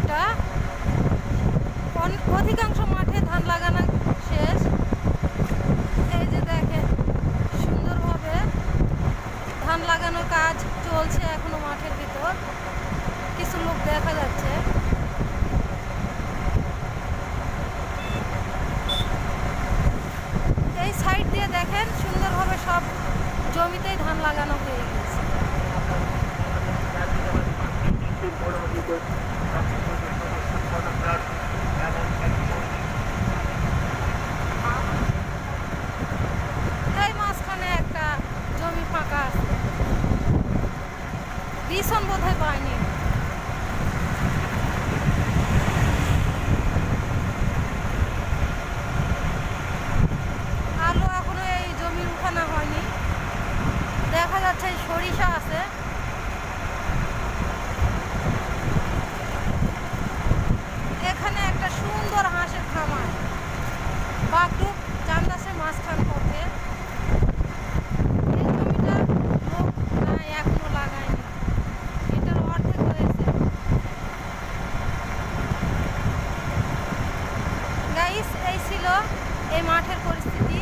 এটা। অধিকাংশ মাঠে ধান লাগানো শেষ। এই যে দেখেন সুন্দরভাবে ধান লাগানোর কাজ চলছে এখনো মাঠের ভিতর। কিছু লোক দেখা যাচ্ছে। এই সাইড দিয়ে দেখেন সুন্দরভাবে সব জমিতেই ধান লাগানো হয়ে গেছে। এই মাঝখানে একটা জমি ফাঁকা আছে, বিছন বোধহয় পায়নি। আলু এখনো এই জমির উঠানো হয়নি। দেখা যাচ্ছে সরিষা আছে। এখানে একটা সুন্দর হাঁসের খামার, বাগডুব চান্দাসের মাঝখান পথে। এই জমিটা লোক নাই, এখনো লাগায়নি, এটার অর্ধেক হয়েছে। গাইস, এই ছিল এই মাঠের পরিস্থিতি।